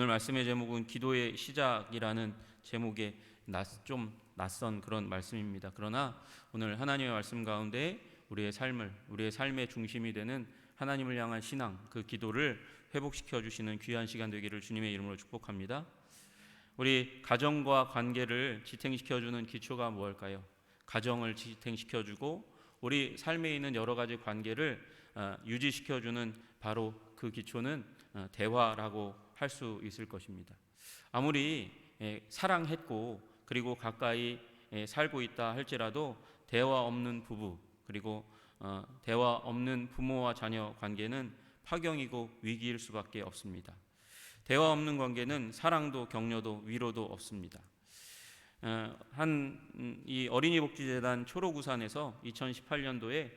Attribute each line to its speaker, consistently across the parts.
Speaker 1: 오늘 말씀의 제목은 기도의 시작이라는 제목의 좀 낯선 그런 말씀입니다. 그러나 오늘 하나님의 말씀 가운데 우리의 삶의 중심이 되는 하나님을 향한 신앙, 그 기도를 회복시켜 주시는 귀한 시간 되기를 주님의 이름으로 축복합니다. 우리 가정과 관계를 지탱시켜 주는 기초가 무엇일까요? 가정을 지탱시켜 주고 우리 삶에 있는 여러 가지 관계를 유지시켜 주는 바로 그 기초는 대화라고 할 수 있을 것입니다. 아무리 사랑했고 그리고 가까이 살고 있다 할지라도 대화 없는 부부 그리고 대화 없는 부모와 자녀 관계는 파경이고 위기일 수밖에 없습니다. 대화 없는 관계는 사랑도 격려도 위로도 없습니다. 이 어린이복지재단 초록우산에서 2018년도에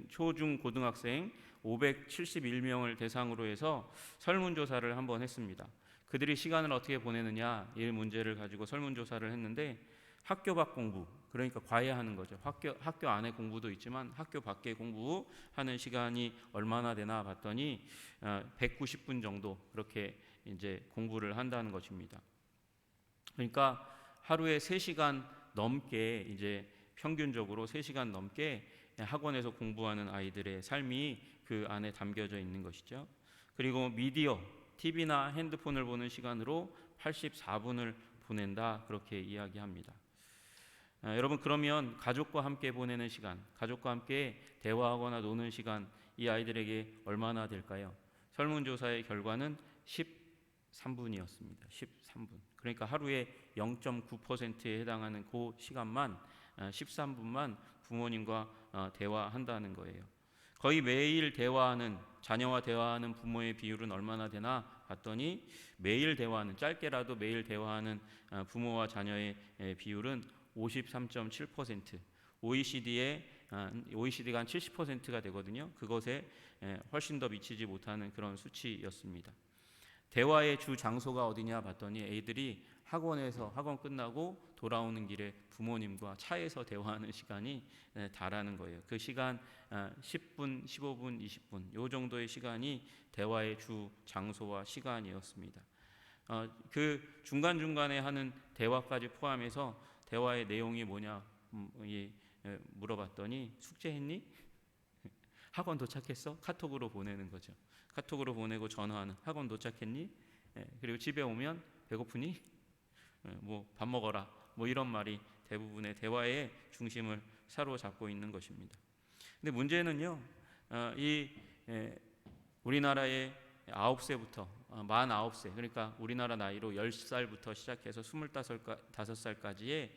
Speaker 1: 초중고등학생 571명을 대상으로 해서 설문조사를 한번 했습니다. 그들이 시간을 어떻게 보내느냐 이 문제를 가지고 설문조사를 했는데 학교 밖 공부, 그러니까 과외하는 거죠. 학교 안에 공부도 있지만 학교 밖에 공부하는 시간이 얼마나 되나 봤더니 190분 정도 그렇게 이제 공부를 한다는 것입니다. 그러니까 하루에 3시간 넘게 이제 평균적으로 3시간 넘게 학원에서 공부하는 아이들의 삶이 그 안에 담겨져 있는 것이죠. 그리고 미디어, TV나 핸드폰을 보는 시간으로 84분을 보낸다 그렇게 이야기합니다. 여러분 그러면 가족과 함께 보내는 시간, 가족과 함께 대화하거나 노는 시간 이 아이들에게 얼마나 될까요? 설문조사의 결과는 13분이었습니다. 13분. 그러니까 하루에 0.9%에 해당하는 그 시간만 13분만 부모님과 대화한다는 거예요. 거의 매일 자녀와 대화하는 부모의 비율은 얼마나 되나 봤더니 매일 대화하는 짧게라도 매일 대화하는 부모와 자녀의 비율은 53.7%, OECD가 한 70%가 되거든요. 그것에 훨씬 더 미치지 못하는 그런 수치였습니다. 대화의 주 장소가 어디냐 봤더니 애들이 학원 끝나고 돌아오는 길에 부모님과 차에서 대화하는 시간이 다라는 거예요. 그 시간 10분, 15분, 20분 요 정도의 시간이 대화의 주 장소와 시간이었습니다. 그 중간중간에 하는 대화까지 포함해서 대화의 내용이 뭐냐 물어봤더니 숙제했니? 학원 도착했어? 카톡으로 보내는 거죠. 카톡으로 보내고 전화하는 학원 도착했니? 그리고 집에 오면 배고프니? 뭐 밥 먹어라. 뭐 이런 말이 대부분의 대화의 중심을 사로잡고 있는 것입니다. 근데 문제는요, 우리나라의 9세부터 만 9세, 그러니까 우리나라 나이로 10살부터 시작해서 25살까지의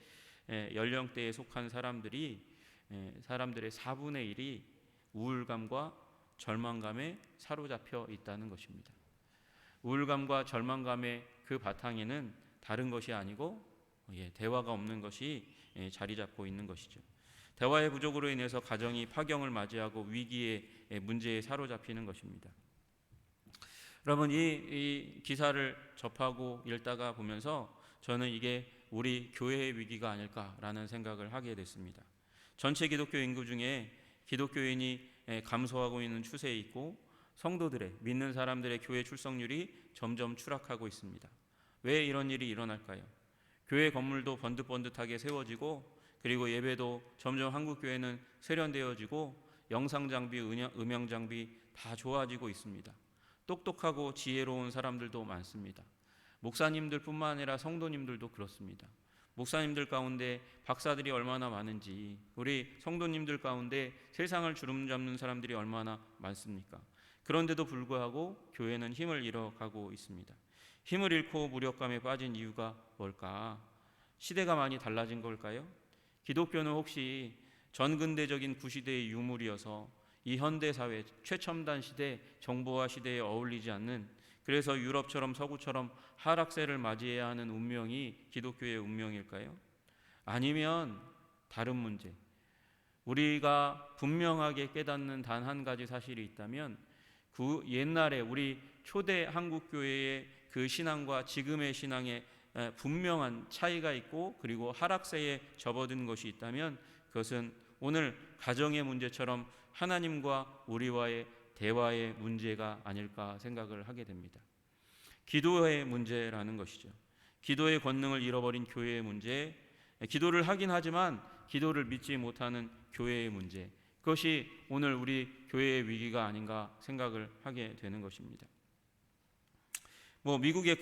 Speaker 1: 연령대에 속한 사람들의 4분의 1이 우울감과 절망감에 사로잡혀 있다는 것입니다. 우울감과 절망감의 그 바탕에는 다른 것이 아니고 대화가 없는 것이 자리 잡고 있는 것이죠. 대화의 부족으로 인해서 가정이 파경을 맞이하고 위기의 문제에 사로잡히는 것입니다. 여러분 이 기사를 접하고 읽다가 보면서 저는 이게 우리 교회의 위기가 아닐까라는 생각을 하게 됐습니다. 전체 기독교 인구 중에 기독교인이 감소하고 있는 추세에 있고 믿는 사람들의 교회 출석률이 점점 추락하고 있습니다. 왜 이런 일이 일어날까요? 교회 건물도 번듯번듯하게 세워지고 그리고 예배도 점점 한국 교회는 세련되어지고 영상 장비, 음향 장비 다 좋아지고 있습니다. 똑똑하고 지혜로운 사람들도 많습니다. 목사님들뿐만 아니라 성도님들도 그렇습니다. 목사님들 가운데 박사들이 얼마나 많은지 우리 성도님들 가운데 세상을 주름잡는 사람들이 얼마나 많습니까? 그런데도 불구하고 교회는 힘을 잃어가고 있습니다. 힘을 잃고 무력감에 빠진 이유가 뭘까? 시대가 많이 달라진 걸까요? 기독교는 혹시 전근대적인 구시대의 유물이어서 이 현대사회 최첨단 시대 정보화 시대에 어울리지 않는 그래서 유럽처럼 서구처럼 하락세를 맞이해야 하는 운명이 기독교의 운명일까요? 아니면 다른 문제 우리가 분명하게 깨닫는 단 한 가지 사실이 있다면 그 옛날에 우리 초대 한국교회의 그 신앙과 지금의 신앙에 분명한 차이가 있고 그리고 하락세에 접어든 것이 있다면 그것은 오늘 가정의 문제처럼 하나님과 우리와의 대화의 문제가 아닐까 생각을 하게 됩니다. 기도의 문제라는 것이죠. 기도의 권능을 잃어버린 교회의 문제, 기도를 하긴 하지만 기도를 믿지 못하는 교회의 문제, 그것이 오늘 우리 교회의 위기가 아닌가 생각을 하게 되는 것입니다. 미국의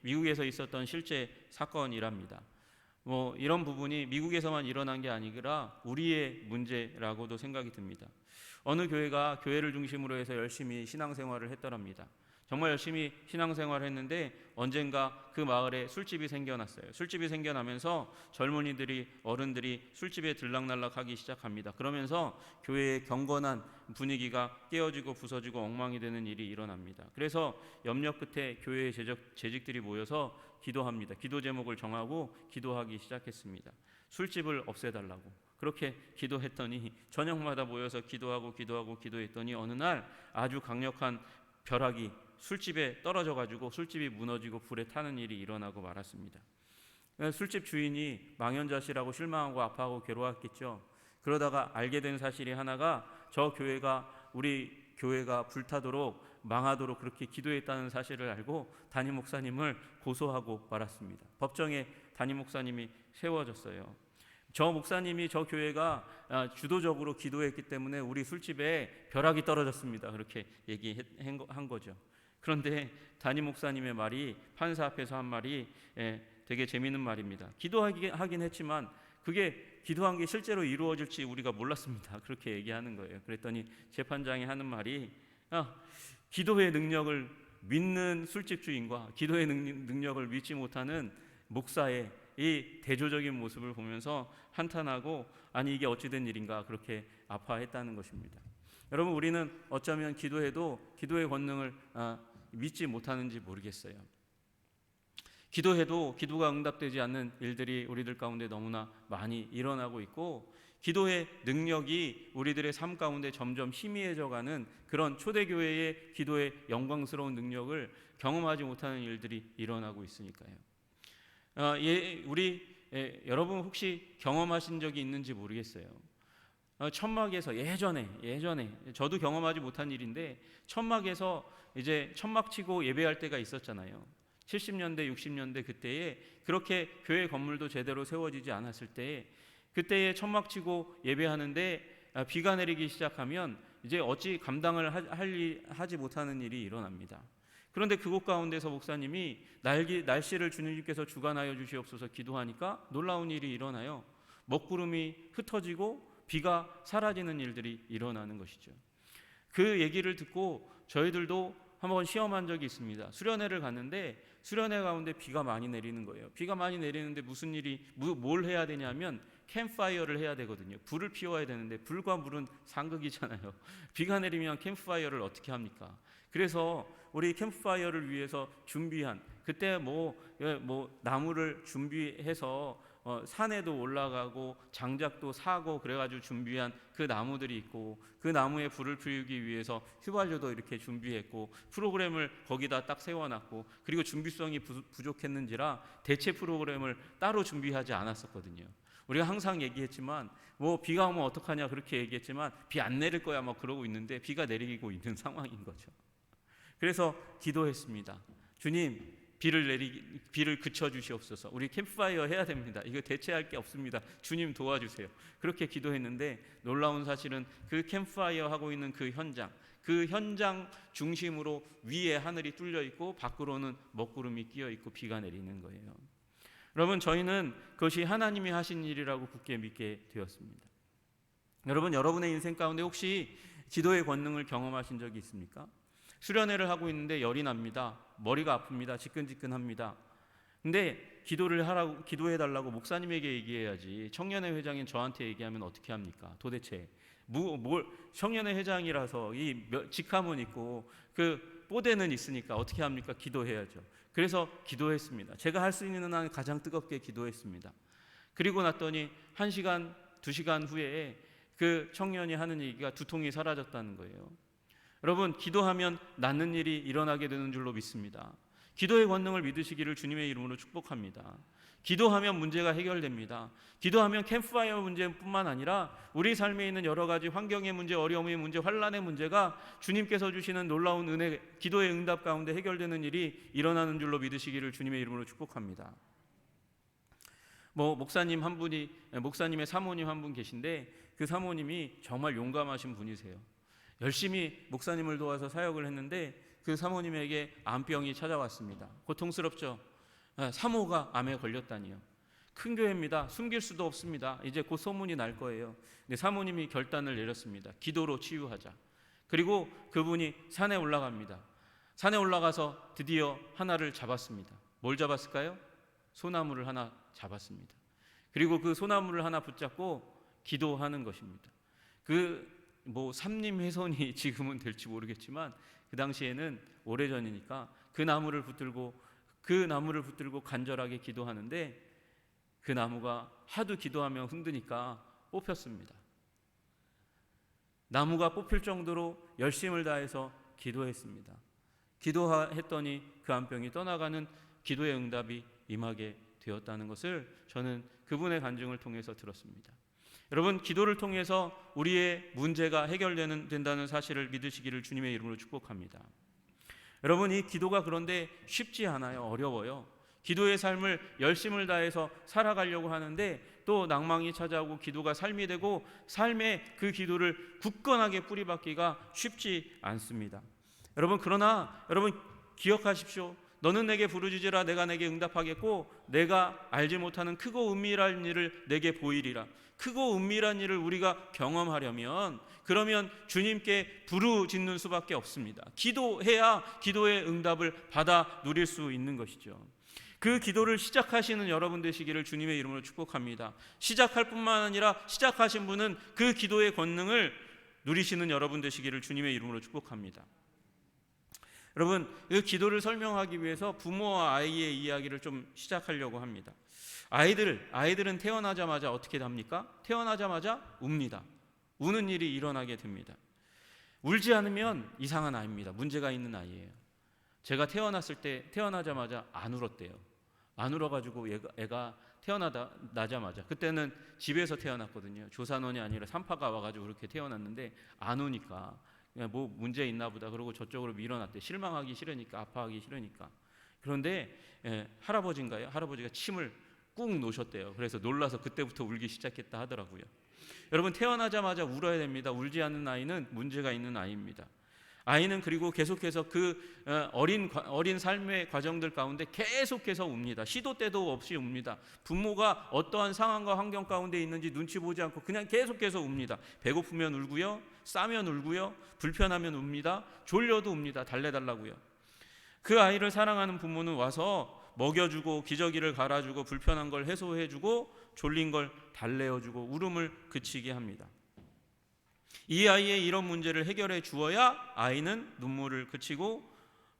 Speaker 1: 미국에서 있었던 실제 사건이랍니다. 이런 부분이 미국에서만 일어난 게 아니라 우리의 문제라고도 생각이 듭니다. 어느 교회가 교회를 중심으로 해서 열심히 신앙생활을 했더랍니다. 정말 열심히 신앙생활을 했는데 언젠가 그 마을에 술집이 생겨났어요. 술집이 생겨나면서 젊은이들이, 어른들이 술집에 들락날락하기 시작합니다. 그러면서 교회의 경건한 분위기가 깨어지고 부서지고 엉망이 되는 일이 일어납니다. 그래서 염려 끝에 교회의 재직들이 모여서 기도합니다. 기도 제목을 정하고 기도하기 시작했습니다. 술집을 없애달라고. 그렇게 기도했더니 저녁마다 모여서 기도했더니 어느 날 아주 강력한 벼락이 술집에 떨어져 가지고 술집이 무너지고 불에 타는 일이 일어나고 말았습니다. 술집 주인이 망연자실하고 실망하고 아파하고 괴로웠겠죠. 그러다가 알게 된 사실이 하나가 우리 교회가 불타도록 망하도록 그렇게 기도했다는 사실을 알고 담임 목사님을 고소하고 말았습니다. 법정에 담임 목사님이 세워졌어요. 저 목사님이 저 교회가 주도적으로 기도했기 때문에 우리 술집에 벼락이 떨어졌습니다. 그렇게 얘기한 거죠. 그런데 담임 목사님의 말이, 판사 앞에서 한 말이 되게 재미있는 말입니다. 기도하긴 했지만 그게 기도한 게 실제로 이루어질지 우리가 몰랐습니다. 그렇게 얘기하는 거예요. 그랬더니 재판장이 하는 말이 기도의 능력을 믿는 술집 주인과 기도의 능력을 믿지 못하는 목사의 이 대조적인 모습을 보면서 한탄하고 아니 이게 어찌된 일인가 그렇게 아파했다는 것입니다. 여러분, 우리는 어쩌면 기도해도 기도의 권능을 믿지 못하는지 모르겠어요. 기도해도 기도가 응답되지 않는 일들이 우리들 가운데 너무나 많이 일어나고 있고, 기도의 능력이 우리들의 삶 가운데 점점 희미해져가는 그런 초대교회의 기도의 영광스러운 능력을 경험하지 못하는 일들이 일어나고 있으니까요. 여러분 혹시 경험하신 적이 있는지 모르겠어요. 천막에서 예전에 저도 경험하지 못한 일인데, 천막에서 이제 천막 치고 예배할 때가 있었잖아요. 70년대 60년대 그때에 그렇게 교회 건물도 제대로 세워지지 않았을 때에, 그때에 천막 치고 예배하는데 비가 내리기 시작하면 이제 어찌 감당을 하지 못하는 일이 일어납니다. 그런데 그곳 가운데서 목사님이 날씨를 주님께서 주관하여 주시옵소서 기도하니까 놀라운 일이 일어나요. 먹구름이 흩어지고 비가 사라지는 일들이 일어나는 것이죠. 그 얘기를 듣고 저희들도 한번 시험한 적이 있습니다. 수련회를 갔는데 수련회 가운데 비가 많이 내리는 거예요. 비가 많이 내리는데 뭘 해야 되냐면 캠프파이어를 해야 되거든요. 불을 피워야 되는데 불과 물은 상극이잖아요. 비가 내리면 캠프파이어를 어떻게 합니까? 그래서 우리 캠프파이어를 위해서 준비한, 그때 나무를 준비해서 산에도 올라가고 장작도 사고 그래가지고 준비한 그 나무들이 있고, 그 나무에 불을 피우기 위해서 휘발유도 이렇게 준비했고, 프로그램을 거기다 딱 세워놨고, 그리고 준비성이 부족했는지라 대체 프로그램을 따로 준비하지 않았었거든요. 우리가 항상 얘기했지만 비가 오면 어떡하냐 그렇게 얘기했지만 비 안 내릴 거야 그러고 있는데 비가 내리고 있는 상황인 거죠. 그래서 기도했습니다. 주님, 비를 그쳐 주시옵소서. 우리 캠프파이어 해야 됩니다. 이거 대체할 게 없습니다. 주님 도와주세요. 그렇게 기도했는데 놀라운 사실은 그 캠프파이어 하고 있는 그 현장 중심으로 위에 하늘이 뚫려 있고 밖으로는 먹구름이 끼어 있고 비가 내리는 거예요. 여러분, 저희는 그것이 하나님이 하신 일이라고 굳게 믿게 되었습니다. 여러분, 여러분의 인생 가운데 혹시 기도의 권능을 경험하신 적이 있습니까? 수련회를 하고 있는데 열이 납니다. 머리가 아픕니다. 지끈지끈합니다. 근데 기도해달라고 목사님에게 얘기해야지 청년회 회장인 저한테 얘기하면 어떻게 합니까? 도대체 청년회 회장이라서 이 직함은 있고 그 뽀대는 있으니까 어떻게 합니까? 기도해야죠. 그래서 기도했습니다. 제가 할 수 있는 한 가장 뜨겁게 기도했습니다. 그리고 났더니 1시간, 2시간 후에 그 청년이 하는 얘기가 두통이 사라졌다는 거예요. 여러분, 기도하면 낫는 일이 일어나게 되는 줄로 믿습니다. 기도의 권능을 믿으시기를 주님의 이름으로 축복합니다. 기도하면 문제가 해결됩니다. 기도하면 캠프파이어 문제뿐만 아니라 우리 삶에 있는 여러 가지 환경의 문제, 어려움의 문제, 환난의 문제가 주님께서 주시는 놀라운 은혜, 기도의 응답 가운데 해결되는 일이 일어나는 줄로 믿으시기를 주님의 이름으로 축복합니다. 목사님의 사모님 한 분 계신데 그 사모님이 정말 용감하신 분이세요. 열심히 목사님을 도와서 사역을 했는데 그 사모님에게 암병이 찾아왔습니다. 고통스럽죠. 사모가 암에 걸렸다니요. 큰 교회입니다. 숨길 수도 없습니다. 이제 곧 소문이 날 거예요. 근데 사모님이 결단을 내렸습니다. 기도로 치유하자. 그리고 그분이 산에 올라갑니다. 산에 올라가서 드디어 하나를 잡았습니다. 뭘 잡았을까요? 소나무를 하나 잡았습니다. 그리고 그 소나무를 하나 붙잡고 기도하는 것입니다. 삼림훼손이 지금은 될지 모르겠지만 그 당시에는 오래전이니까 그 나무를 붙들고 간절하게 기도하는데 그 나무가 하도 기도하며 흔드니까 뽑혔습니다. 나무가 뽑힐 정도로 열심을 다해서 기도했습니다. 기도했더니 그 암병이 떠나가는 기도의 응답이 임하게 되었다는 것을 저는 그분의 간증을 통해서 들었습니다. 여러분, 기도를 통해서 우리의 문제가 해결된다는 사실을 믿으시기를 주님의 이름으로 축복합니다. 여러분, 이 기도가 그런데 쉽지 않아요. 어려워요. 기도의 삶을 열심을 다해서 살아가려고 하는데 또 낭망이 찾아오고 기도가 삶이 되고 삶의 그 기도를 굳건하게 뿌리박기가 쉽지 않습니다. 그러나 여러분 기억하십시오. 너는 내게 부르짖으라 내가 내게 응답하겠고 내가 알지 못하는 크고 은밀한 일을 내게 보이리라. 크고 은밀한 일을 우리가 경험하려면 그러면 주님께 부르짖는 수밖에 없습니다. 기도해야 기도의 응답을 받아 누릴 수 있는 것이죠. 그 기도를 시작하시는 여러분 되시기를 주님의 이름으로 축복합니다. 시작할 뿐만 아니라 시작하신 분은 그 기도의 권능을 누리시는 여러분 되시기를 주님의 이름으로 축복합니다. 여러분, 그 기도를 설명하기 위해서 부모와 아이의 이야기를 좀 시작하려고 합니다. 아이들은 태어나자마자 어떻게 합니까? 태어나자마자 웁니다. 우는 일이 일어나게 됩니다. 울지 않으면 이상한 아이입니다. 문제가 있는 아이예요. 제가 태어나자마자 안 울었대요. 안 울어가지고 애가 태어나자마자 그때는 집에서 태어났거든요. 조산원이 아니라 산파가 와가지고 그렇게 태어났는데 안 우니까 뭐 문제 있나 보다 그러고 저쪽으로 밀어놨대. 실망하기 싫으니까, 아파하기 싫으니까. 그런데 할아버지가 침을 꾹 놓으셨대요. 그래서 놀라서 그때부터 울기 시작했다 하더라고요. 여러분, 태어나자마자 울어야 됩니다. 울지 않는 아이는 문제가 있는 아이입니다. 아이는 그리고 계속해서 그 어린 삶의 과정들 가운데 계속해서 웁니다. 시도 때도 없이 웁니다. 부모가 어떠한 상황과 환경 가운데 있는지 눈치 보지 않고 그냥 계속해서 웁니다. 배고프면 울고요, 싸면 울고요, 불편하면 웁니다, 졸려도 웁니다. 달래달라고요. 그 아이를 사랑하는 부모는 와서 먹여주고 기저귀를 갈아주고 불편한 걸 해소해주고 졸린 걸 달래어주고 울음을 그치게 합니다. 이 아이의 이런 문제를 해결해 주어야 아이는 눈물을 그치고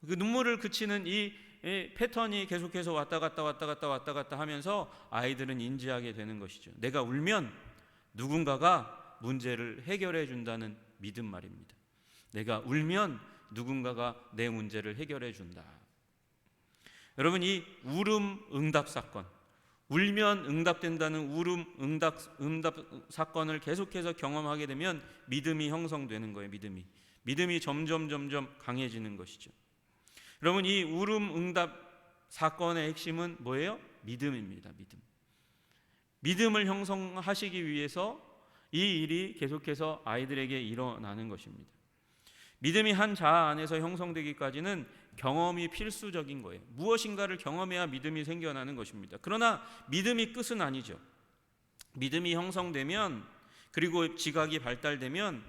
Speaker 1: 그 눈물을 그치는 이 패턴이 계속해서 왔다 갔다 하면서 아이들은 인지하게 되는 것이죠. 내가 울면 누군가가 문제를 해결해 준다는 믿음 말입니다. 내가 울면 누군가가 내 문제를 해결해 준다. 여러분, 이 울음 응답 사건, 울면 응답된다는 울음 응답 사건을 계속해서 경험하게 되면 믿음이 형성되는 거예요. 믿음이 점점 강해지는 것이죠. 여러분, 이 울음 응답 사건의 핵심은 뭐예요? 믿음입니다. 믿음을 형성하시기 위해서 이 일이 계속해서 아이들에게 일어나는 것입니다. 믿음이 한 자아 안에서 형성되기까지는 경험이 필수적인 거예요. 무엇인가를 경험해야 믿음이 생겨나는 것입니다. 그러나 믿음이 끝은 아니죠. 믿음이 형성되면 그리고 지각이 발달되면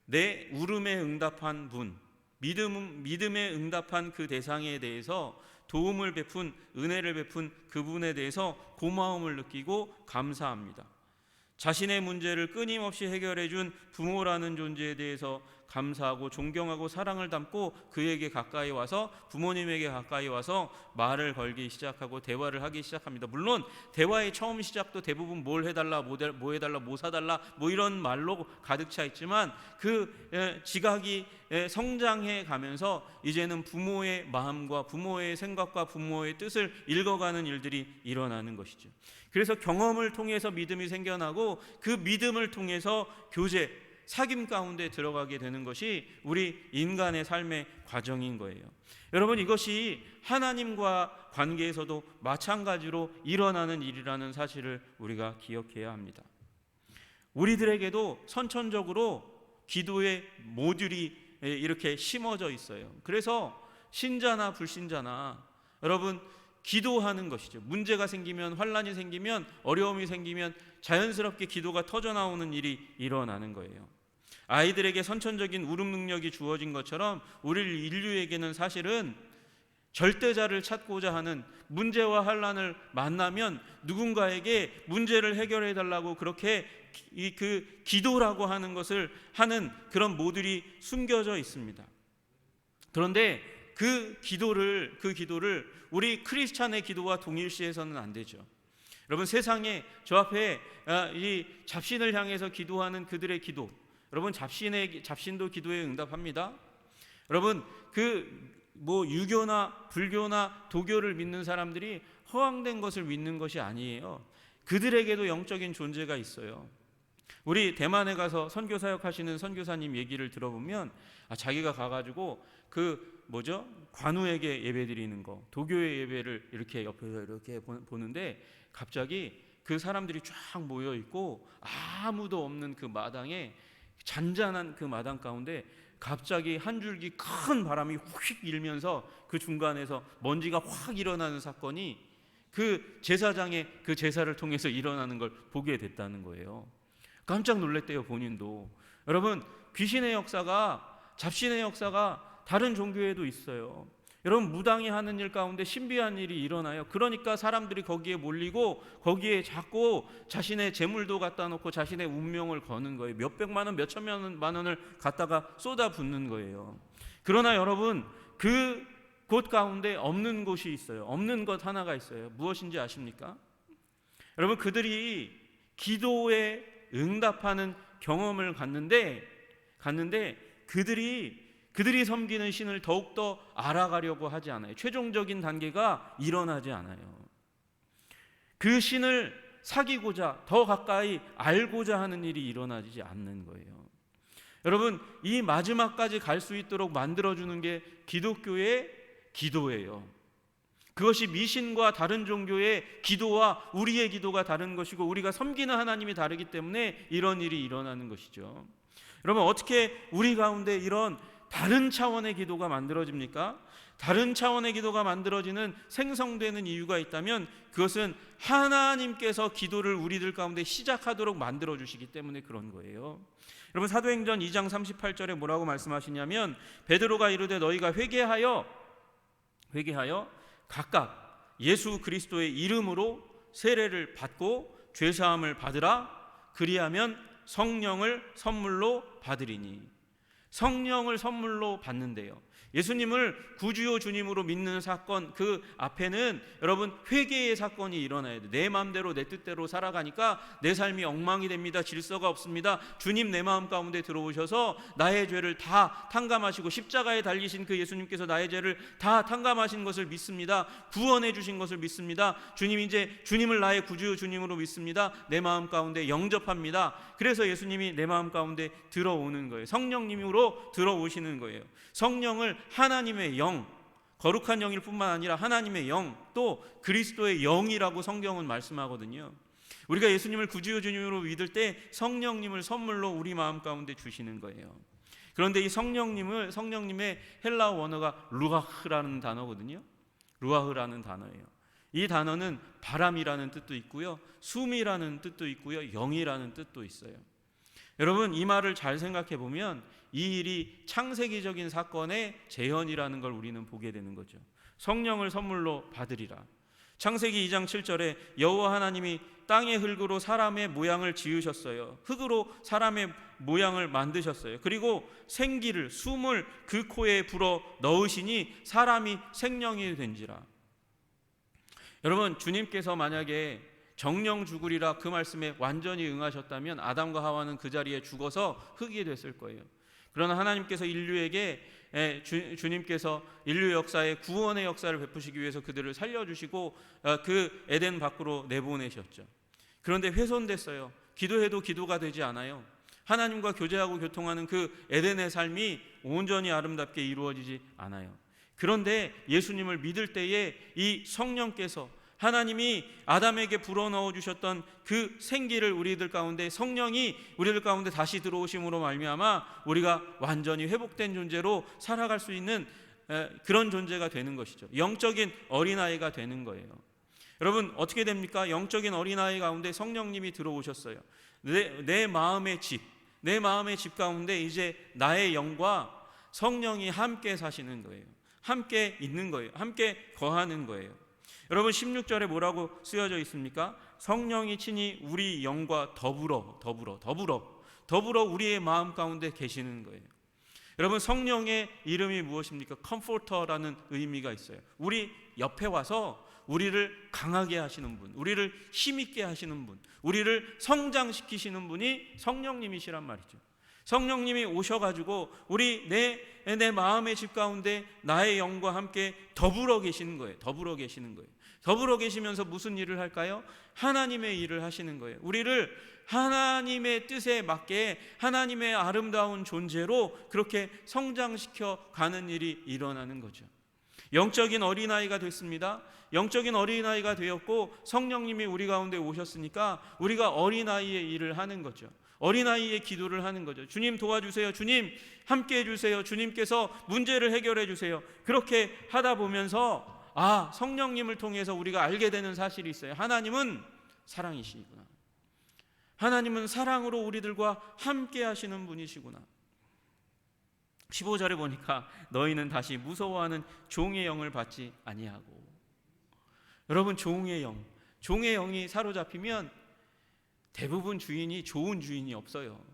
Speaker 1: 내 울음에 응답한 분, 믿음에 응답한 그 대상에 대해서 도움을 베푼, 은혜를 베푼 그분에 대해서 고마움을 느끼고 감사합니다. 자신의 문제를 끊임없이 해결해 준 부모라는 존재에 대해서 감사하고 존경하고 사랑을 담고 그에게 가까이 와서 부모님에게 가까이 와서 말을 걸기 시작하고 대화를 하기 시작합니다. 물론 대화의 처음 시작도 대부분 뭘 해달라, 뭐 해달라, 뭐 사달라, 뭐 이런 말로 가득 차 있지만 그 지각이 성장해 가면서 이제는 부모의 마음과 부모의 생각과 부모의 뜻을 읽어가는 일들이 일어나는 것이죠. 그래서 경험을 통해서 믿음이 생겨나고 그 믿음을 통해서 교제, 사귐 가운데 들어가게 되는 것이 우리 인간의 삶의 과정인 거예요. 여러분, 이것이 하나님과 관계에서도 마찬가지로 일어나는 일이라는 사실을 우리가 기억해야 합니다. 우리들에게도 선천적으로 기도의 모듈이 이렇게 심어져 있어요. 그래서 신자나 불신자나 여러분 기도하는 것이죠. 문제가 생기면, 환난이 생기면, 어려움이 생기면 자연스럽게 기도가 터져나오는 일이 일어나는 거예요. 아이들에게 선천적인 울음 능력이 주어진 것처럼 우리 인류에게는 사실은 절대자를 찾고자 하는, 문제와 환난을 만나면 누군가에게 문제를 해결해 달라고 그렇게 그 기도라고 하는 것을 하는 그런 모듈이 숨겨져 있습니다. 그런데 그 기도를 우리 크리스찬의 기도와 동일시해서는 안 되죠. 여러분, 세상에 저 앞에 이 잡신을 향해서 기도하는 그들의 기도, 여러분 잡신도 기도에 응답합니다. 여러분 유교나 불교나 도교를 믿는 사람들이 허황된 것을 믿는 것이 아니에요. 그들에게도 영적인 존재가 있어요. 우리 대만에 가서 선교 사역하시는 선교사님 얘기를 들어보면 자기가 가가지고 관우에게 예배 드리는 거, 도교의 예배를 이렇게 옆에서 이렇게 보는데 갑자기 그 사람들이 쫙 모여 있고 아무도 없는 그 마당에, 잔잔한 그 마당 가운데 갑자기 한 줄기 큰 바람이 휙 일면서 그 중간에서 먼지가 확 일어나는 사건이 그 제사장의 그 제사를 통해서 일어나는 걸 보게 됐다는 거예요. 깜짝 놀랐대요, 본인도. 여러분, 귀신의 역사가, 잡신의 역사가 다른 종교에도 있어요. 여러분, 무당이 하는 일 가운데 신비한 일이 일어나요. 그러니까 사람들이 거기에 몰리고 거기에 자꾸 자신의 재물도 갖다 놓고 자신의 운명을 거는 거예요. 몇백만 원, 몇천만 원을 갖다가 쏟아붓는 거예요. 그러나 여러분, 그 곳 가운데 없는 곳이 있어요. 없는 것 하나가 있어요. 무엇인지 아십니까? 여러분, 그들이 기도에 응답하는 경험을 갖는데 그들이 섬기는 신을 더욱더 알아가려고 하지 않아요. 최종적인 단계가 일어나지 않아요. 그 신을 사귀고자, 더 가까이 알고자 하는 일이 일어나지 않는 거예요. 여러분, 이 마지막까지 갈 수 있도록 만들어주는 게 기독교의 기도예요. 그것이 미신과 다른 종교의 기도와 우리의 기도가 다른 것이고 우리가 섬기는 하나님이 다르기 때문에 이런 일이 일어나는 것이죠. 여러분, 어떻게 우리 가운데 이런 다른 차원의 기도가 만들어집니까? 다른 차원의 기도가 만들어지는, 생성되는 이유가 있다면 그것은 하나님께서 기도를 우리들 가운데 시작하도록 만들어주시기 때문에 그런 거예요. 여러분, 사도행전 2장 38절에 뭐라고 말씀하시냐면, 베드로가 이르되 너희가 회개하여 각각 예수 그리스도의 이름으로 세례를 받고 죄사함을 받으라. 그리하면 성령을 선물로 받으리니. 성령을 선물로 받는데요, 예수님을 구주요 주님으로 믿는 사건, 그 앞에는 여러분 회개의 사건이 일어나야 돼요. 내 마음대로 내 뜻대로 살아가니까 내 삶이 엉망이 됩니다. 질서가 없습니다. 주님 내 마음 가운데 들어오셔서 나의 죄를 다 탕감하시고 십자가에 달리신 그 예수님께서 나의 죄를 다 탕감하신 것을 믿습니다. 구원해 주신 것을 믿습니다. 주님을 나의 구주요 주님으로 믿습니다. 내 마음 가운데 영접합니다. 그래서 예수님이 내 마음 가운데 들어오는 거예요. 성령님으로 들어오시는 거예요. 성령을 하나님의 영, 거룩한 영일 뿐만 아니라 하나님의 영, 또 그리스도의 영이라고 성경은 말씀하거든요. 우리가 예수님을 구주요 주님으로 믿을 때 성령님을 선물로 우리 마음 가운데 주시는 거예요. 그런데 이 성령님의 헬라어 원어가 루아흐라는 단어거든요. 루아흐라는 단어예요. 이 단어는 바람이라는 뜻도 있고요, 숨이라는 뜻도 있고요, 영이라는 뜻도 있어요. 여러분, 이 말을 잘 생각해 보면 이 일이 창세기적인 사건의 재현이라는 걸 우리는 보게 되는 거죠. 성령을 선물로 받으리라. 창세기 2장 7절에 여호와 하나님이 땅의 흙으로 사람의 모양을 지으셨어요. 흙으로 사람의 모양을 만드셨어요. 그리고 생기를, 숨을 그 코에 불어 넣으시니 사람이 생명이 된지라. 여러분, 주님께서 만약에 정령 죽으리라 그 말씀에 완전히 응하셨다면 아담과 하와는 그 자리에 죽어서 흙이 됐을 거예요. 그러나 하나님께서 인류에게 주님께서 인류 역사에 구원의 역사를 베푸시기 위해서 그들을 살려주시고 그 에덴 밖으로 내보내셨죠. 그런데 훼손됐어요. 기도해도 기도가 되지 않아요. 하나님과 교제하고 교통하는 그 에덴의 삶이 온전히 아름답게 이루어지지 않아요. 그런데 예수님을 믿을 때에 이 성령께서, 하나님이 아담에게 불어넣어 주셨던 그 생기를 우리들 가운데, 성령이 우리들 가운데 다시 들어오심으로 말미암아 우리가 완전히 회복된 존재로 살아갈 수 있는 그런 존재가 되는 것이죠. 영적인 어린아이가 되는 거예요. 여러분, 어떻게 됩니까? 영적인 어린아이 가운데 성령님이 들어오셨어요. 내 마음의 집, 내 마음의 집 가운데 이제 나의 영과 성령이 함께 사시는 거예요. 함께 있는 거예요. 함께 거하는 거예요. 여러분, 16절에 뭐라고 쓰여져 있습니까? 성령이 친히 우리 영과 더불어 우리의 마음 가운데 계시는 거예요. 여러분, 성령의 이름이 무엇입니까? 컴포터라는 의미가 있어요. 우리 옆에 와서 우리를 강하게 하시는 분, 우리를 힘있게 하시는 분, 우리를 성장시키시는 분이 성령님이시란 말이죠. 성령님이 오셔가지고 우리 내 마음의 집 가운데 나의 영과 함께 더불어 계시는 거예요. 더불어 계시는 거예요. 더불어 계시면서 무슨 일을 할까요? 하나님의 일을 하시는 거예요. 우리를 하나님의 뜻에 맞게 하나님의 아름다운 존재로 그렇게 성장시켜 가는 일이 일어나는 거죠. 영적인 어린아이가 됐습니다. 영적인 어린아이가 되었고 성령님이 우리 가운데 오셨으니까 우리가 어린아이의 일을 하는 거죠. 어린아이의 기도를 하는 거죠. 주님 도와주세요. 주님 함께 해주세요. 주님께서 문제를 해결해 주세요. 그렇게 하다 보면서 성령님을 통해서 우리가 알게 되는 사실이 있어요. 하나님은 사랑이시구나. 하나님은 사랑으로 우리들과 함께 하시는 분이시구나. 15절에 보니까 너희는 다시 무서워하는 종의 영을 받지 아니하고. 여러분, 종의 영이 사로잡히면 대부분 주인이 좋은 주인이 없어요.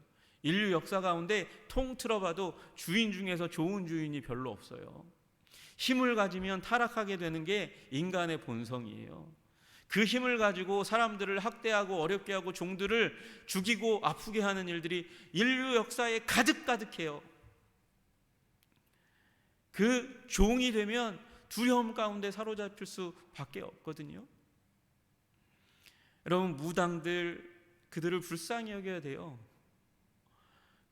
Speaker 1: 인류 역사 가운데 통틀어 봐도 주인 중에서 좋은 주인이 별로 없어요. 힘을 가지면 타락하게 되는 게 인간의 본성이에요. 그 힘을 가지고 사람들을 학대하고 어렵게 하고 종들을 죽이고 아프게 하는 일들이 인류 역사에 가득해요. 그 종이 되면 두려움 가운데 사로잡힐 수밖에 없거든요. 여러분, 무당들, 그들을 불쌍히 여겨야 돼요.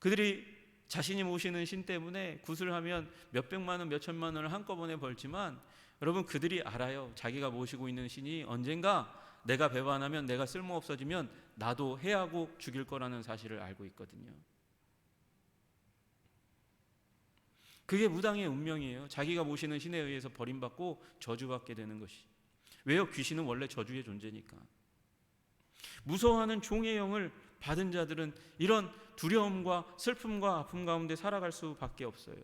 Speaker 1: 그들이 자신이 모시는 신 때문에 구슬하면 몇백만 원, 몇천만 원을 한꺼번에 벌지만 여러분, 그들이 알아요. 자기가 모시고 있는 신이 언젠가 내가 배반하면, 내가 쓸모없어지면 나도 해하고 죽일 거라는 사실을 알고 있거든요. 그게 무당의 운명이에요. 자기가 모시는 신에 의해서 버림받고 저주받게 되는 것이. 왜요? 귀신은 원래 저주의 존재니까. 무서워하는 종의 영을 받은 자들은 이런 두려움과 슬픔과 아픔 가운데 살아갈 수밖에 없어요.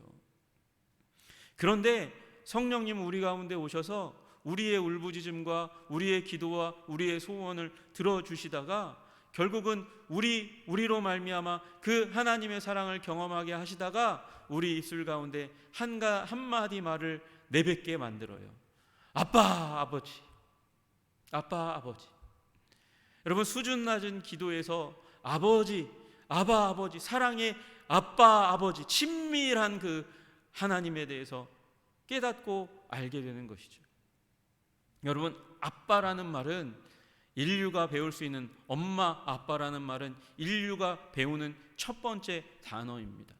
Speaker 1: 그런데 성령님은 우리 가운데 오셔서 우리의 울부짖음과 우리의 기도와 우리의 소원을 들어주시다가 결국은 우리로 말미암아 그 하나님의 사랑을 경험하게 하시다가 우리 입술 가운데 한마디 말을 내뱉게 만들어요. 아빠, 아버지. 아빠, 아버지. 여러분, 수준 낮은 기도에서 아버지, 아버지, 사랑의 아빠, 아버지, 친밀한 그 하나님에 대해서 깨닫고 알게 되는 것이죠. 여러분, 아빠라는 말은 인류가 배울 수 있는, 엄마, 아빠라는 말은 인류가 배우는 첫 번째 단어입니다.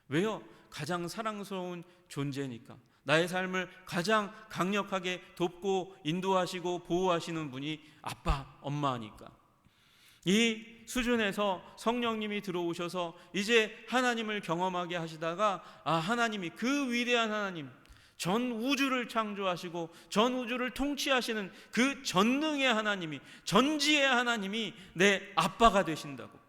Speaker 1: 왜요? 가장 사랑스러운 존재니까. 나의 삶을 가장 강력하게 돕고 인도하시고 보호하시는 분이 아빠, 엄마니까. 이 수준에서 성령님이 들어오셔서 이제 하나님을 경험하게 하시다가 하나님이, 그 위대한 하나님, 전 우주를 창조하시고 전 우주를 통치하시는 그 전능의 하나님이, 전지의 하나님이 내 아빠가 되신다고.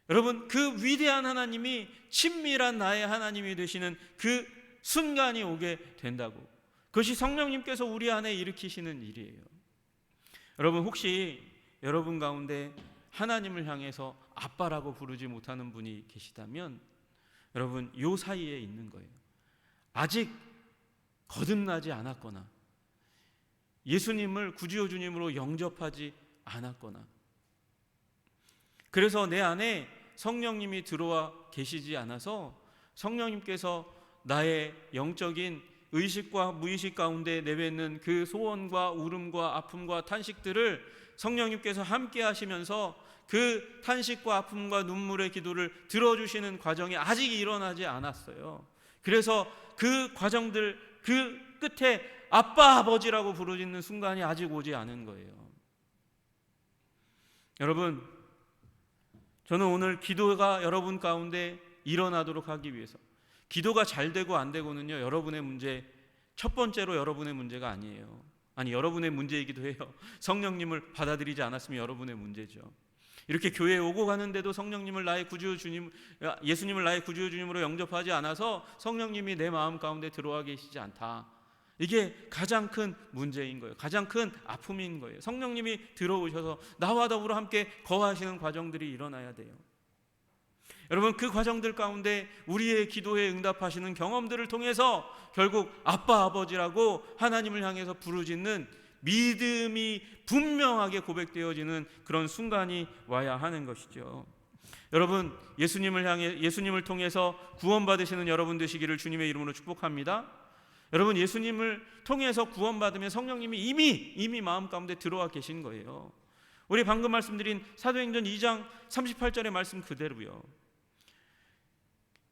Speaker 1: 여러분, 그 위대한 하나님이 친밀한 나의 하나님이 되시는 그 순간이 오게 된다고. 그것이 성령님께서 우리 안에 일으키시는 일이에요. 여러분, 혹시 여러분 가운데 하나님을 향해서 아빠라고 부르지 못하는 분이 계시다면 여러분, 요 사이에 있는 거예요. 아직 거듭나지 않았거나 예수님을 구주여 주님으로 영접하지 않았거나, 그래서 내 안에 성령님이 들어와 계시지 않아서 성령님께서 나의 영적인 의식과 무의식 가운데 내뱉는 그 소원과 울음과 아픔과 탄식들을 성령님께서 함께 하시면서 그 탄식과 아픔과 눈물의 기도를 들어주시는 과정이 아직 일어나지 않았어요. 그래서 그 과정들, 그 끝에 아빠 아버지라고 부르짖는 순간이 아직 오지 않은 거예요. 여러분, 저는 오늘 기도가 여러분 가운데 일어나도록 하기 위해서, 기도가 잘 되고 안 되고는요, 여러분의 문제, 첫 번째로 여러분의 문제가 아니에요. 아니, 여러분의 문제이기도 해요. 성령님을 받아들이지 않았으면 여러분의 문제죠. 이렇게 교회에 오고 가는데도 성령님을 나의 구주 주님, 예수님을 나의 구주 주님으로 영접하지 않아서 성령님이 내 마음 가운데 들어와 계시지 않다. 이게 가장 큰 문제인 거예요. 가장 큰 아픔인 거예요. 성령님이 들어오셔서 나와 더불어 함께 거하시는 과정들이 일어나야 돼요. 여러분, 그 과정들 가운데 우리의 기도에 응답하시는 경험들을 통해서 결국 아빠 아버지라고 하나님을 향해서 부르짖는 믿음이 분명하게 고백되어지는 그런 순간이 와야 하는 것이죠. 여러분, 예수님을 통해서 구원받으시는 여러분 되시기를 주님의 이름으로 축복합니다. 여러분, 예수님을 통해서 구원받으면 성령님이 이미 마음 가운데 들어와 계신 거예요. 우리 방금 말씀드린 사도행전 2장 38절의 말씀 그대로요.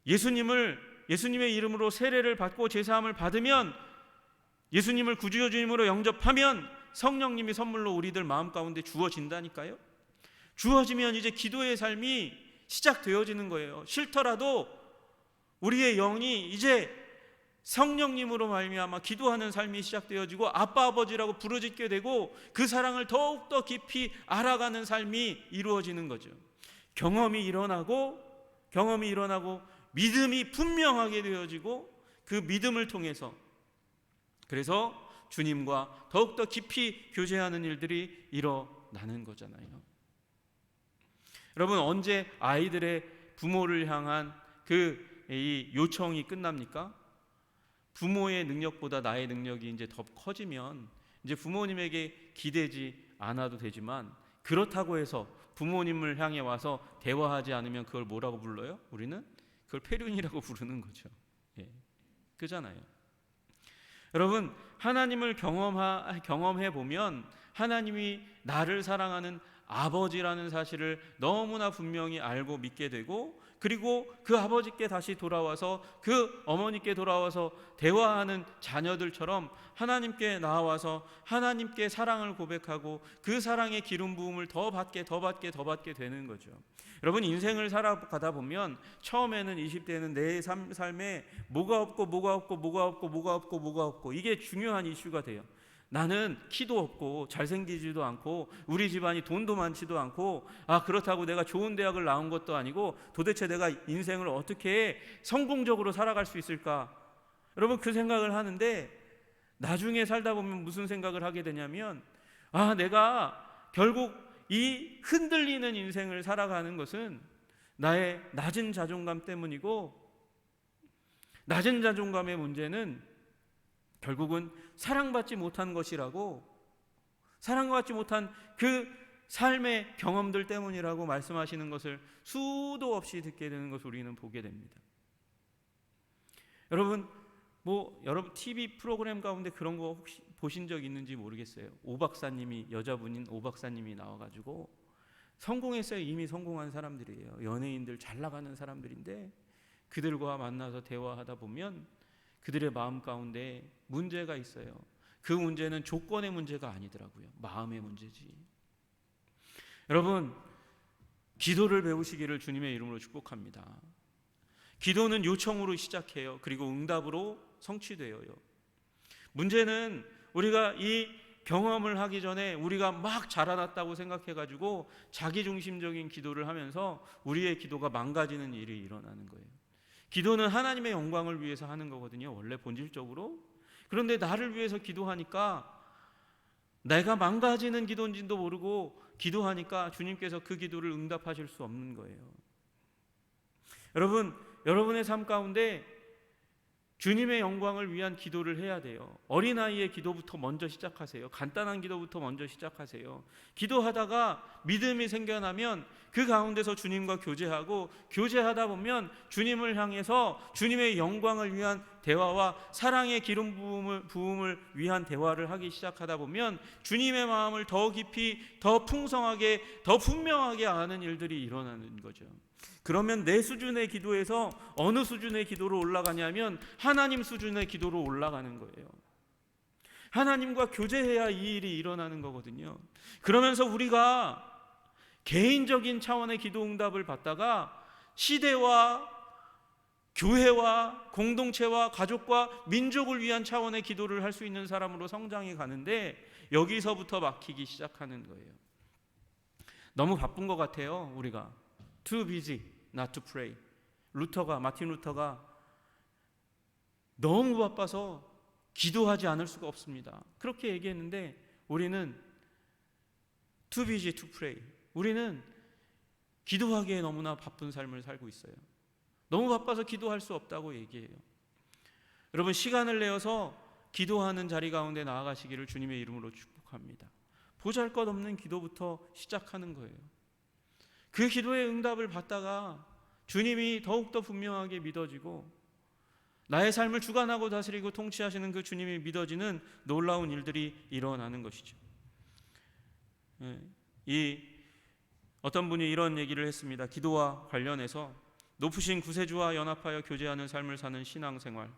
Speaker 1: 예수님의 이름으로 세례를 받고 제사함을 받으면, 예수님을 구주여 주님으로 영접하면 성령님이 선물로 우리들 마음 가운데 주어진다니까요. 주어지면 이제 기도의 삶이 시작되어지는 거예요. 싫더라도 우리의 영이 이제 성령님으로 말미암아 기도하는 삶이 시작되어지고 아빠 아버지라고 부르짖게 되고 그 사랑을 더욱더 깊이 알아가는 삶이 이루어지는 거죠. 경험이 일어나고 믿음이 분명하게 되어지고, 그 믿음을 통해서 그래서 주님과 더욱더 깊이 교제하는 일들이 일어나는 거잖아요. 여러분, 언제 아이들의 부모를 향한 이 요청이 끝납니까? 부모의 능력보다 나의 능력이 이제 더 커지면 이제 부모님에게 기대지 않아도 되지만, 그렇다고 해서 부모님을 향해 와서 대화하지 않으면 그걸 뭐라고 불러요? 우리는 그걸 폐륜이라고 부르는 거죠. 예, 그잖아요. 여러분, 하나님을 경험해 보면 하나님이 나를 사랑하는 아버지라는 사실을 너무나 분명히 알고 믿게 되고, 그리고 그 아버지께 다시 돌아와서, 그 어머니께 돌아와서 대화하는 자녀들처럼 하나님께 나와서 하나님께 사랑을 고백하고 그 사랑의 기름 부음을 더 받게 되는 거죠. 여러분, 인생을 살아가다 보면 처음에는 20대에는 내 삶에 뭐가 없고 이게 중요한 이슈가 돼요. 나는 키도 없고 잘생기지도 않고 우리 집안이 돈도 많지도 않고, 그렇다고 내가 좋은 대학을 나온 것도 아니고 도대체 내가 인생을 어떻게 성공적으로 살아갈 수 있을까? 여러분, 그 생각을 하는데 나중에 살다 보면 무슨 생각을 하게 되냐면, 내가 결국 이 흔들리는 인생을 살아가는 것은 나의 낮은 자존감 때문이고, 낮은 자존감의 문제는 결국은 사랑받지 못한 것이라고, 사랑받지 못한 그 삶의 경험들 때문이라고 말씀하시는 것을 수도 없이 듣게 되는 것을 우리는 보게 됩니다. 여러분, 여러분 TV 프로그램 가운데 그런 거 혹시 보신 적 있는지 모르겠어요. 여자분인 오 박사님이 나와가지고 성공했어요. 이미 성공한 사람들이에요. 연예인들, 잘 나가는 사람들인데 그들과 만나서 대화하다 보면 그들의 마음 가운데 문제가 있어요. 그 문제는 조건의 문제가 아니더라고요. 마음의 문제지. 여러분, 기도를 배우시기를 주님의 이름으로 축복합니다. 기도는 요청으로 시작해요. 그리고 응답으로 성취되어요. 문제는 우리가 이 경험을 하기 전에 우리가 막 자라났다고 생각해가지고 자기중심적인 기도를 하면서 우리의 기도가 망가지는 일이 일어나는 거예요. 기도는 하나님의 영광을 위해서 하는 거거든요. 원래 본질적으로. 그런데 나를 위해서 기도하니까 내가 망가지는 기도인지도 모르고 기도하니까 주님께서 그 기도를 응답하실 수 없는 거예요. 여러분, 여러분의 삶 가운데 주님의 영광을 위한 기도를 해야 돼요. 어린아이의 기도부터 먼저 시작하세요. 간단한 기도부터 먼저 시작하세요. 기도하다가 믿음이 생겨나면 그 가운데서 주님과 교제하고, 교제하다 보면 주님을 향해서 주님의 영광을 위한 대화와 사랑의 기름 부음을 위한 대화를 하기 시작하다 보면 주님의 마음을 더 깊이, 더 풍성하게, 더 분명하게 아는 일들이 일어나는 거죠. 그러면 내 수준의 기도에서 어느 수준의 기도로 올라가냐면 하나님 수준의 기도로 올라가는 거예요. 하나님과 교제해야 이 일이 일어나는 거거든요. 그러면서 우리가 개인적인 차원의 기도 응답을 받다가 시대와 교회와 공동체와 가족과 민족을 위한 차원의 기도를 할 수 있는 사람으로 성장해 가는데 여기서부터 막히기 시작하는 거예요. 너무 바쁜 것 같아요. 우리가 Too busy not to pray. 마틴 루터가 너무 바빠서 기도하지 않을 수가 없습니다. 그렇게 얘기했는데 우리는 Too busy to pray. 우리는 기도하기에 너무나 바쁜 삶을 살고 있어요. 너무 바빠서 기도할 수 없다고 얘기해요. 여러분, 시간을 내어서 기도하는 자리 가운데 나아가시기를 주님의 이름으로 축복합니다. 보잘것없는 기도부터 시작하는 거예요. 그 기도의 응답을 받다가 주님이 더욱더 분명하게 믿어지고 나의 삶을 주관하고 다스리고 통치하시는 그 주님이 믿어지는 놀라운 일들이 일어나는 것이죠. 어떤 분이 이런 얘기를 했습니다. 기도와 관련해서 높으신 구세주와 연합하여 교제하는 삶을 사는 신앙생활,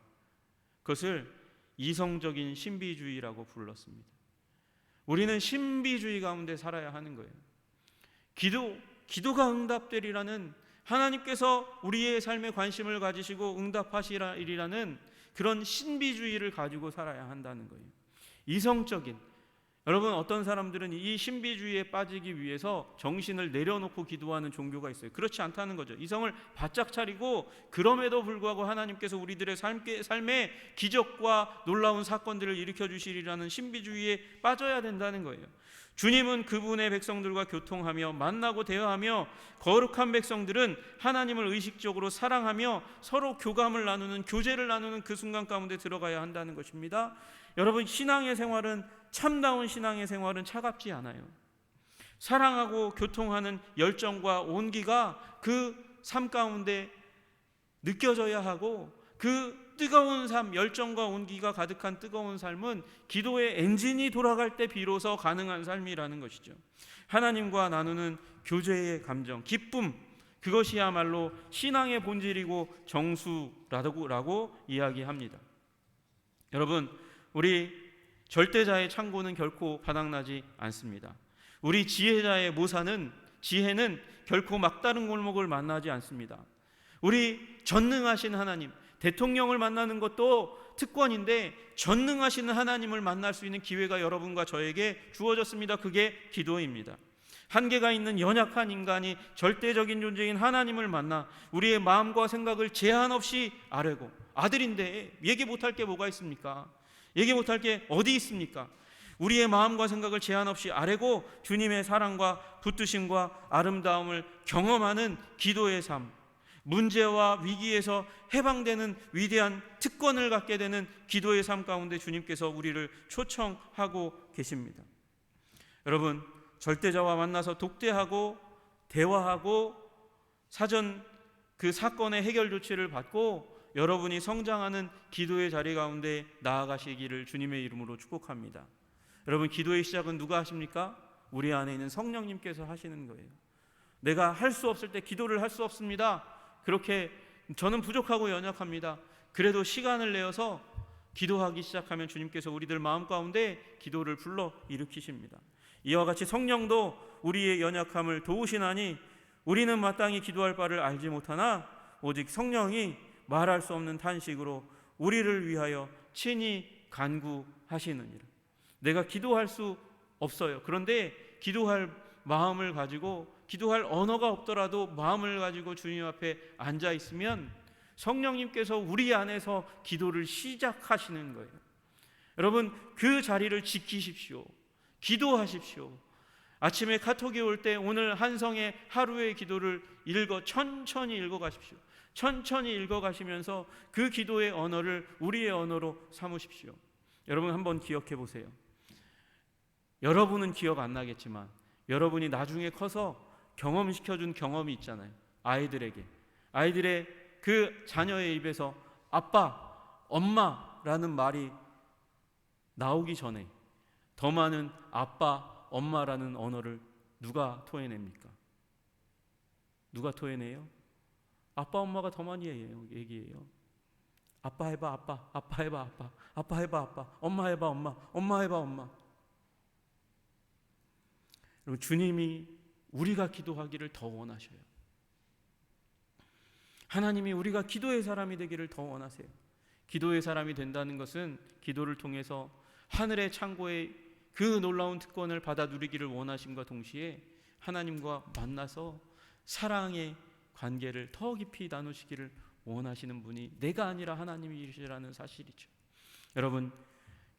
Speaker 1: 그것을 이성적인 신비주의라고 불렀습니다. 우리는 신비주의 가운데 살아야 하는 거예요. 기도가 응답되리라는, 하나님께서 우리의 삶에 관심을 가지시고 응답하시리라는 그런 신비주의를 가지고 살아야 한다는 거예요. 이성적인, 여러분, 어떤 사람들은 이 신비주의에 빠지기 위해서 정신을 내려놓고 기도하는 종교가 있어요. 그렇지 않다는 거죠. 이성을 바짝 차리고 그럼에도 불구하고 하나님께서 우리들의 삶에 기적과 놀라운 사건들을 일으켜 주시리라는 신비주의에 빠져야 된다는 거예요. 주님은 그분의 백성들과 교통하며 만나고 대화하며, 거룩한 백성들은 하나님을 의식적으로 사랑하며 서로 교감을 나누는, 교제를 나누는 그 순간 가운데 들어가야 한다는 것입니다. 여러분, 신앙의 생활은, 참다운 신앙의 생활은 차갑지 않아요. 사랑하고 교통하는 열정과 온기가 그 삶 가운데 느껴져야 하고, 그 뜨거운 삶, 열정과 온기가 가득한 뜨거운 삶은 기도의 엔진이 돌아갈 때 비로소 가능한 삶이라는 것이죠. 하나님과 나누는 교제의 감정, 기쁨, 그것이야말로 신앙의 본질이고 정수라고 이야기합니다. 여러분, 우리 절대자의 창고는 결코 바닥나지 않습니다. 우리 지혜자의 지혜는 결코 막다른 골목을 만나지 않습니다. 우리 전능하신 하나님, 대통령을 만나는 것도 특권인데 전능하신 하나님을 만날 수 있는 기회가 여러분과 저에게 주어졌습니다. 그게 기도입니다. 한계가 있는 연약한 인간이 절대적인 존재인 하나님을 만나 우리의 마음과 생각을 제한 없이 아뢰고, 아들인데 얘기 못할 게 뭐가 있습니까? 얘기 못할 게 어디 있습니까? 우리의 마음과 생각을 제한 없이 아뢰고 주님의 사랑과 붙드심과 아름다움을 경험하는 기도의 삶, 문제와 위기에서 해방되는 위대한 특권을 갖게 되는 기도의 삶 가운데 주님께서 우리를 초청하고 계십니다. 여러분, 절대자와 만나서 독대하고 대화하고 사전 그 사건의 해결 조치를 받고 여러분이 성장하는 기도의 자리 가운데 나아가시기를 주님의 이름으로 축복합니다. 여러분, 기도의 시작은 누가 하십니까? 우리 안에 있는 성령님께서 하시는 거예요. 내가 할 수 없을 때 기도를 할 수 없습니다. 그렇게 저는 부족하고 연약합니다. 그래도 시간을 내어서 기도하기 시작하면 주님께서 우리들 마음 가운데 기도를 불러 일으키십니다. 이와 같이 성령도 우리의 연약함을 도우시나니 우리는 마땅히 기도할 바를 알지 못하나 오직 성령이 말할 수 없는 탄식으로 우리를 위하여 친히 간구하시느니라. 내가 기도할 수 없어요. 그런데 기도할 마음을 가지고, 기도할 언어가 없더라도 마음을 가지고 주님 앞에 앉아 있으면 성령님께서 우리 안에서 기도를 시작하시는 거예요. 여러분, 그 자리를 지키십시오. 기도하십시오. 아침에 카톡이 올 때 오늘 한성의 하루의 기도를 천천히 읽어 가십시오. 천천히 읽어 가시면서 그 기도의 언어를 우리의 언어로 삼으십시오. 여러분, 한번 기억해 보세요. 여러분은 기억 안 나겠지만 여러분이 나중에 커서 경험시켜준 경험이 있잖아요. 아이들의 그 자녀의 입에서 아빠, 엄마라는 말이 나오기 전에 더 많은 아빠, 엄마라는 언어를 누가 토해냅니까? 누가 토해내요? 아빠, 엄마가 더 많이 얘기해요. 아빠 해봐, 아빠. 아빠 해봐, 아빠. 아빠 해봐, 아빠. 엄마 해봐, 엄마. 엄마 해봐, 엄마. 여러분, 주님이 우리가 기도하기를 더 원하셔요. 하나님이 우리가 기도의 사람이 되기를 더 원하세요. 기도의 사람이 된다는 것은 기도를 통해서 하늘의 창고의 그 놀라운 특권을 받아 누리기를 원하심과 동시에 하나님과 만나서 사랑의 관계를 더 깊이 나누시기를 원하시는 분이 내가 아니라 하나님이시라는 사실이죠. 여러분,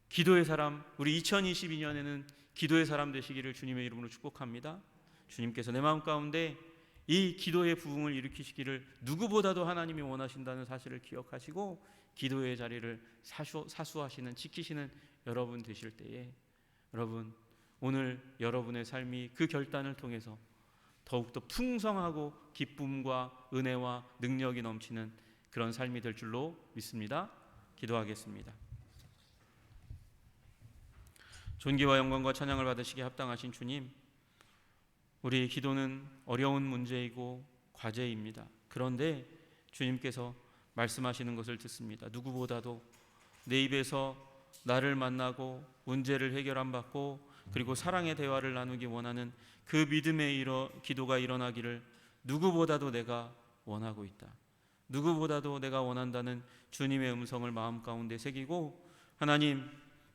Speaker 1: 기도의 사람, 우리 2022년에는 기도의 사람 되시기를 주님의 이름으로 축복합니다. 주님께서 내 마음 가운데 이 기도의 부흥을 일으키시기를 누구보다도 하나님이 원하신다는 사실을 기억하시고 기도의 자리를 사수하시는, 지키시는 여러분 되실 때에, 여러분, 오늘 여러분의 삶이 그 결단을 통해서 더욱더 풍성하고 기쁨과 은혜와 능력이 넘치는 그런 삶이 될 줄로 믿습니다. 기도하겠습니다. 존귀와 영광과 찬양을 받으시기에 합당하신 주님, 우리의 기도는 어려운 문제이고 과제입니다. 그런데 주님께서 말씀하시는 것을 듣습니다. 누구보다도 내 입에서 나를 만나고 문제를 해결함 받고 그리고 사랑의 대화를 나누기 원하는 그 믿음의 기도가 일어나기를 누구보다도 내가 원하고 있다. 누구보다도 내가 원한다는 주님의 음성을 마음 가운데 새기고 하나님,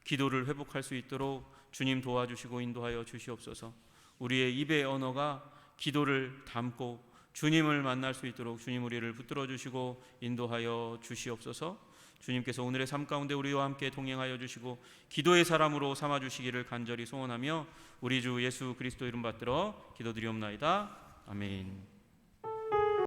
Speaker 1: 기도를 회복할 수 있도록 주님 도와주시고 인도하여 주시옵소서. 우리의 입의 언어가 기도를 담고 주님을 만날 수 있도록 주님 우리를 붙들어 주시고 인도하여 주시옵소서. 주님께서 오늘의 삶 가운데 우리와 함께 동행하여 주시고 기도의 사람으로 삼아 주시기를 간절히 소원하며 우리 주 예수 그리스도 이름 받들어 기도드리옵나이다. 아멘.